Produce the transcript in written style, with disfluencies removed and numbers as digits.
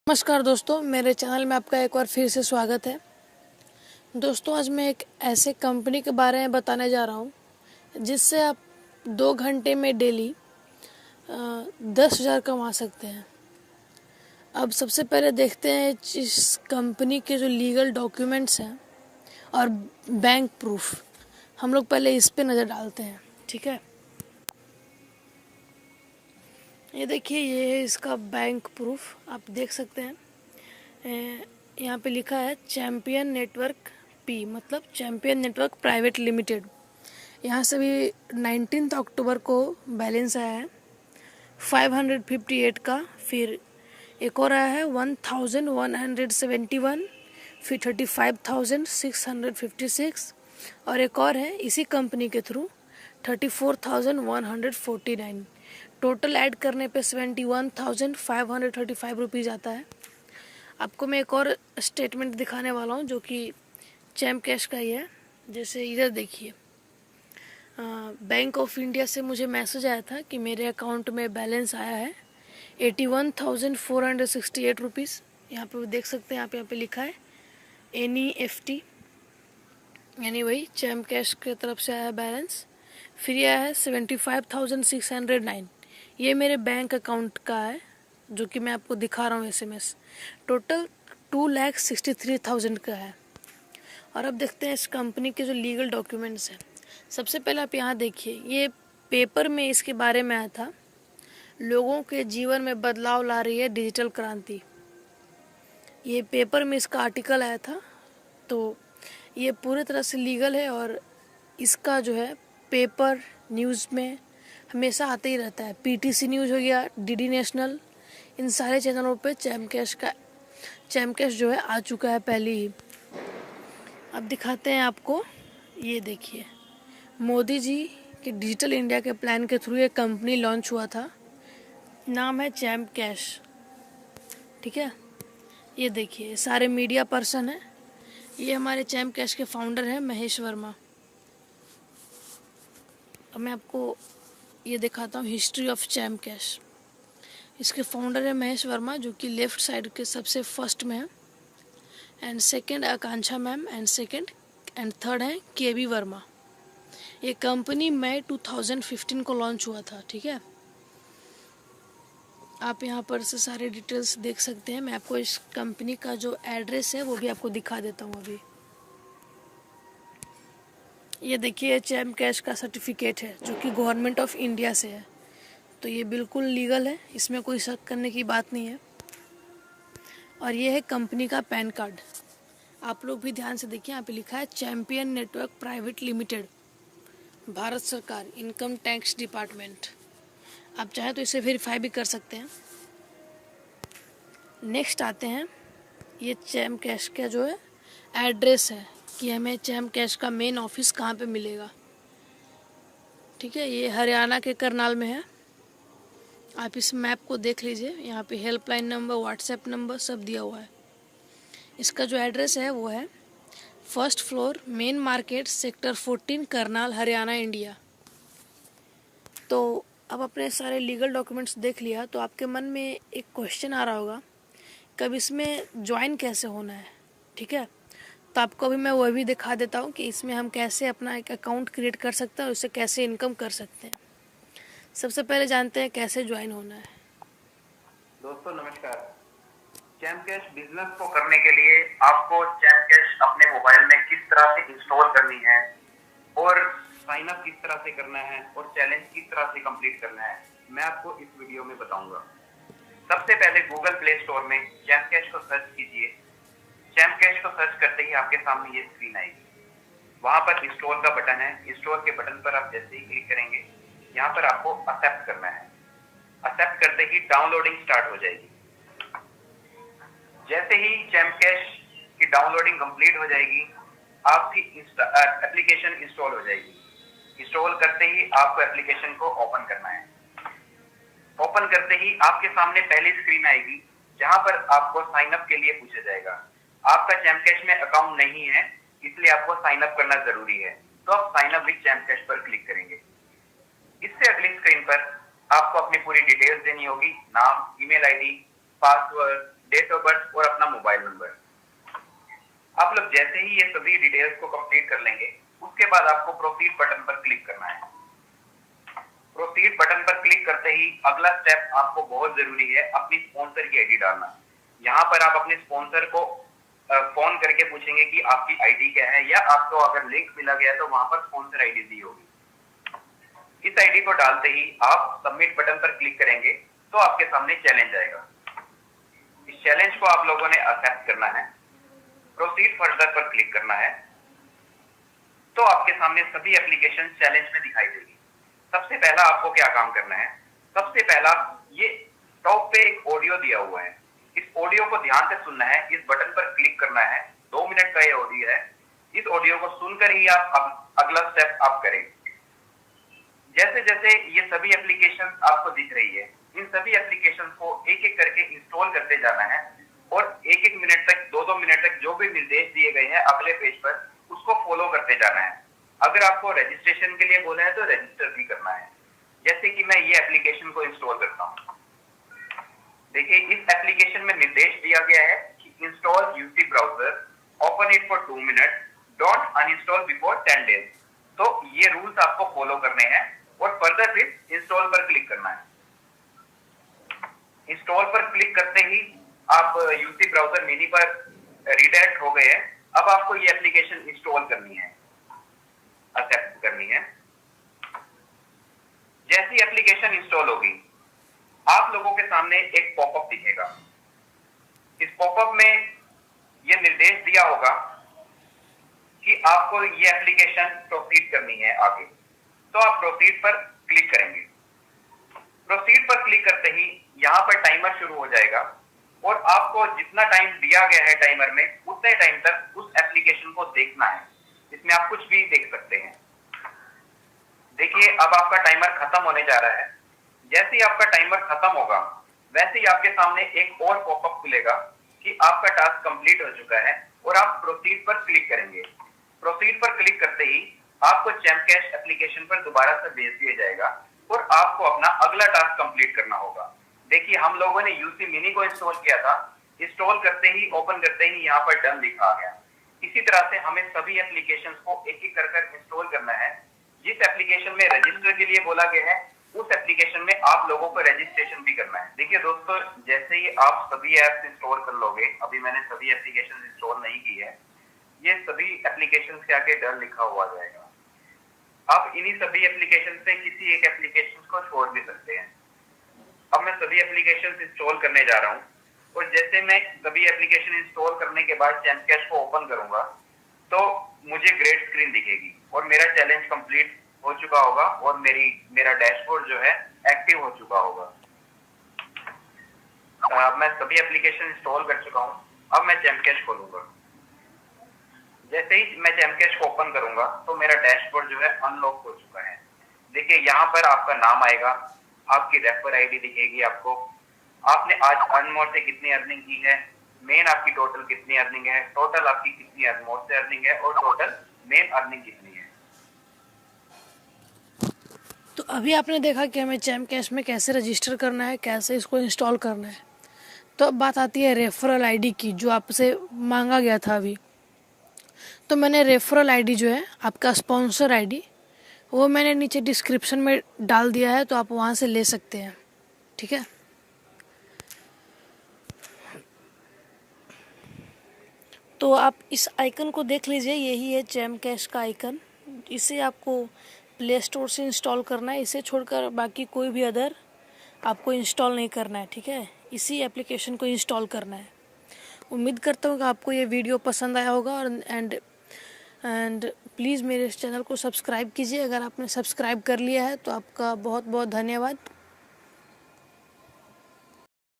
नमस्कार दोस्तों, मेरे चैनल में आपका एक बार फिर से स्वागत है। दोस्तों, आज मैं एक ऐसे कंपनी के बारे में बताने जा रहा हूँ जिससे आप 2 घंटे में डेली 10,000 कमा सकते हैं। अब सबसे पहले देखते हैं इस कंपनी के जो लीगल डॉक्यूमेंट्स हैं और बैंक प्रूफ। हम लोग पहले इस पे नज़र डालते हैं, ठीक है। ये देखिए, ये है इसका बैंक प्रूफ, आप देख सकते हैं। यहाँ पे लिखा है चैम्पियन नेटवर्क पी, मतलब चैम्पियन नेटवर्क प्राइवेट लिमिटेड। यहाँ से भी 19 अक्टूबर को बैलेंस आया है 558 का। फिर एक और आया है 1171, फिर 35,656 और एक और है इसी कंपनी के थ्रू 34,149। टोटल ऐड करने पे 71,535 रुपीज़ आता है। आपको मैं एक और स्टेटमेंट दिखाने वाला हूँ जो कि चैम्प कैश का ही है। जैसे इधर देखिए, बैंक ऑफ इंडिया से मुझे मैसेज आया था कि मेरे अकाउंट में बैलेंस आया है 81,468 रुपीज़। यहाँ पे देख सकते हैं, यहाँ पे लिखा है NEFT, यानी वही चैम्प कैश की तरफ से आया है बैलेंस। फिर यह है 75,609, ये मेरे बैंक अकाउंट का है जो कि मैं आपको दिखा रहा हूँ SMS। टोटल 2,63,000 का है। और अब देखते हैं इस कंपनी के जो लीगल डॉक्यूमेंट्स हैं। सबसे पहले आप यहाँ देखिए, ये पेपर में इसके बारे में आया था, लोगों के जीवन में बदलाव ला रही है डिजिटल क्रांति। ये पेपर में इसका आर्टिकल आया था, तो ये पूरी तरह से लीगल है और इसका जो है पेपर न्यूज़ में हमेशा आते ही रहता है। PTC न्यूज़ हो गया, DD नेशनल, इन सारे चैनलों पे चैम्प कैश जो है आ चुका है पहले ही। अब दिखाते हैं आपको, ये देखिए, मोदी जी के डिजिटल इंडिया के प्लान के थ्रू ये कंपनी लॉन्च हुआ था। नाम है चैम्प कैश, ठीक है। ये देखिए, सारे मीडिया पर्सन हैं। ये हमारे चैम्प कैश के फाउंडर हैं महेश वर्मा। अब मैं आपको ये दिखाता हूँ हिस्ट्री ऑफ चैम्प कैश। इसके फाउंडर है महेश वर्मा, जो कि लेफ्ट साइड के सबसे फर्स्ट में है, and second Akanksha ma'am, and third है KB वर्मा। ये कंपनी मई 2015 को लॉन्च हुआ था, ठीक है। आप यहाँ पर से सारे डिटेल्स देख सकते हैं। मैं आपको इस कंपनी का जो एड्रेस है वो भी आपको दिखा देता हूँ अभी। ये देखिए, चैम्प कैश का सर्टिफिकेट है जो कि गवर्नमेंट ऑफ इंडिया से है, तो ये बिल्कुल लीगल है, इसमें कोई शक करने की बात नहीं है। और ये है कंपनी का पैन कार्ड। आप लोग भी ध्यान से देखिए, यहाँ पे लिखा है champion network private limited, Bharat सरकार, इनकम टैक्स डिपार्टमेंट। आप चाहे तो इसे वेरीफाई भी कर सकते हैं। नेक्स्ट आते हैं, ये चैम्प कैश का जो है एड्रेस है कि हमें चैम्प कैश का मेन ऑफिस कहाँ पे मिलेगा, ठीक है। ये हरियाणा के करनाल में है। आप इस मैप को देख लीजिए, यहाँ पे हेल्पलाइन नंबर, व्हाट्सएप नंबर सब दिया हुआ है। इसका जो एड्रेस है वो है 1st floor, main market, sector 14, Karnal, Haryana, India. तो अब अपने सारे लीगल डॉक्यूमेंट्स देख लिया, तो आपके मन में एक क्वेश्चन आ रहा होगा, कब इसमें ज्वाइन कैसे होना है, ठीक है। तो आपको अभी मैं वो भी दिखा देता हूँ कि इसमें हम कैसे अपना एक अकाउंट क्रिएट कर सकते हैं और उससे कैसे इनकम कर सकते हैं। सबसे पहले जानते हैं कैसे ज्वाइन होना है। दोस्तों नमस्कार। चैम्प कैश बिजनेस को करने के लिए आपको चैम्प कैश अपने मोबाइल में किस तरह से इंस्टॉल करनी है और साइन अप किस तरह से करना है और चैलेंज किस तरह से कंप्लीट करना है, मैं आपको इस वीडियो में बताऊंगा। सबसे पहले गूगल प्ले स्टोर में चैम्प कैश को सर्च कीजिए। चैम्प कैश को सर्च करते ही आपके सामने ये स्क्रीन आएगी। वहां पर इंस्टॉल का बटन है। इंस्टॉल के बटन पर आप जैसे ही क्लिक करेंगे, यहाँ पर आपको एक्सेप्ट करना है। एक्सेप्ट करते ही डाउनलोडिंग स्टार्ट हो जाएगी। जैसे ही चैम्प कैश की डाउनलोडिंग कंप्लीट हो जाएगी, आपकी एप्लीकेशन इंस्टॉल हो जाएगी। इंस्टॉल करते ही आपको एप्लीकेशन को ओपन करना है। ओपन करते ही आपके सामने पहली स्क्रीन आएगी जहां पर आपको साइन अप के लिए पूछा जाएगा। आपका चैम्प कैश में अकाउंट नहीं है, इसलिए आपको साइन अप करना जरूरी है, तो आप sign up with champ cash पर क्लिक करेंगे। इससे अगली स्क्रीन पर आपको अपनी पूरी डिटेल्स देनी होगी, नाम, email ID, password, date of birth और अपना मोबाइल नंबर। आप लोग जैसे ही ये सभी डिटेल्स को कंप्लीट कर लेंगे, उसके बाद आपको प्रोसीड बटन पर क्लिक करना है। प्रोसीड बटन पर क्लिक करते ही अगला स्टेप आपको बहुत जरूरी है, अपनी स्पॉन्सर की आईडी डालना। यहाँ पर आप अपने स्पॉन्सर को फोन करके पूछेंगे कि आपकी आईडी क्या है, या आपको अगर लिंक मिला गया तो वहां पर स्पॉन्सर आईडी दी होगी। इस आईडी को डालते ही आप सबमिट बटन पर क्लिक करेंगे तो आपके सामने चैलेंज आएगा। इस चैलेंज को आप लोगों ने एक्सेप्ट करना है। प्रोसीड फर्दर पर क्लिक करना है तो आपके सामने सभी एप्लीकेशन चैलेंज में दिखाई देगी। सबसे पहला आपको क्या काम करना है, सबसे पहला ये टॉप पे एक ऑडियो दिया हुआ है, इस ऑडियो को ध्यान से सुनना है। इस बटन पर क्लिक करना है, 2 मिनट का ये ऑडियो है। इस ऑडियो को सुनकर ही आप अगला स्टेप आप करें। जैसे जैसे ये सभी एप्लीकेशन आपको दिख रही है, इन सभी एप्लीकेशन को एक एक करके इंस्टॉल करते जाना है और एक एक मिनट तक, 2-2 मिनट तक जो भी निर्देश दिए गए हैं अगले पेज पर, उसको फॉलो करते जाना है। अगर आपको रजिस्ट्रेशन के लिए बोला है तो रजिस्टर भी करना है। जैसे कि मैं ये एप्लीकेशन को इंस्टॉल करता हूँ। देखिए इस एप्लीकेशन में निर्देश दिया गया है कि install UC browser, open it for 2 minute, don't uninstall before 10 days. तो ये रूल्स आपको फॉलो करने हैं और फर्दर फिर इंस्टॉल पर क्लिक करना है। इंस्टॉल पर क्लिक करते ही आप यूसी ब्राउजर मिनी पर रिडायरेक्ट हो गए हैं। अब आपको ये एप्लीकेशन इंस्टॉल करनी है, एक्सेप्ट करनी है। जैसी एप्लीकेशन इंस्टॉल होगी, आप लोगों के सामने एक पॉपअप दिखेगा। इस पॉपअप में यह निर्देश दिया होगा कि आपको ये एप्लीकेशन प्रोसीड करनी है आगे, तो आप प्रोसीड पर क्लिक करेंगे। प्रोसीड पर क्लिक करते ही यहाँ पर टाइमर शुरू हो जाएगा और आपको जितना टाइम दिया गया है टाइमर में, उतने टाइम तक उस एप्लीकेशन को देखना है। इसमें आप कुछ भी देख सकते हैं। देखिए अब आपका टाइमर खत्म होने जा रहा है। जैसे ही आपका टाइमर खत्म होगा, वैसे ही आपके सामने एक और पॉपअप खुलेगा कि आपका टास्क कंप्लीट हो चुका है और आप प्रोसीड पर क्लिक करेंगे। प्रोसीड पर क्लिक करते ही आपको चैम्प कैश एप्लीकेशन पर दोबारा से भेज दिया जाएगा और आपको अपना अगला टास्क कंप्लीट करना होगा। देखिए हम लोगों ने यूसी मिनी को इंस्टॉल किया था, इंस्टॉल करते ही, ओपन करते ही यहाँ पर डन लिखा आ गया। इसी तरह से हमें सभी एप्लीकेशंस को एक एक कर इंस्टॉल करना है। जिस एप्लीकेशन में रजिस्टर के लिए बोला गया है, उस एप्लीकेशन में आप लोगों को रजिस्ट्रेशन भी करना है। देखिए दोस्तों, जैसे ही आप सभी एप्स इंस्टॉल कर लोगे, अभी मैंने सभी एप्लीकेशन इंस्टॉल नहीं की है, ये सभी एप्लीकेशन के आगे डन लिखा हुआ जाएगा। आप इन्हीं सभी एप्लीकेशन से किसी एक एप्लीकेशन को छोड़ भी सकते हैं। अब मैं सभी एप्लीकेशन इंस्टॉल करने जा रहा हूँ और जैसे मैं सभी एप्लीकेशन इंस्टॉल करने के बाद चैम्प कैश को ओपन करूंगा तो मुझे ग्रेड स्क्रीन दिखेगी और मेरा चैलेंज कंप्लीट हो चुका होगा और मेरा डैशबोर्ड जो है एक्टिव हो चुका होगा। मैं सभी एप्लीकेशन इंस्टॉल कर चुका हूँ। अब मैं चैम्प कैश खोलूंगा। जैसे ही मैं चैम्प कैश को ओपन करूंगा तो मेरा डैशबोर्ड जो है अनलॉक हो चुका है। देखिए यहाँ पर आपका नाम आएगा, आपकी रेफर आईडी दिखेगी आपको, आपने आज अनमोर से कितनी अर्निंग की है, मेन आपकी टोटल कितनी अर्निंग है, टोटल आपकी कितनी अनमोर से अर्निंग है और टोटल मेन अर्निंग कितनी है। तो अभी आपने देखा कि हमें चैम्प कैश में कैसे रजिस्टर करना है, कैसे इसको इंस्टॉल करना है। तो अब बात आती है रेफरल आईडी की, जो आपसे मांगा गया था अभी। तो मैंने रेफरल आईडी जो है, आपका स्पॉन्सर आईडी, वो मैंने नीचे डिस्क्रिप्शन में डाल दिया है, तो आप वहाँ से ले सकते हैं। ठीक है, तो आप इस आइकन को देख लीजिए, यही है चैम्प कैश का आइकन। इसे आपको प्ले स्टोर से इंस्टॉल करना है। इसे छोड़कर बाकी कोई भी अदर आपको इंस्टॉल नहीं करना है। ठीक है, इसी एप्लीकेशन को इंस्टॉल करना है। उम्मीद करता हूँ कि आपको ये वीडियो पसंद आया होगा और एंड प्लीज़ मेरे इस चैनल को सब्सक्राइब कीजिए। अगर आपने सब्सक्राइब कर लिया है तो आपका बहुत बहुत धन्यवाद।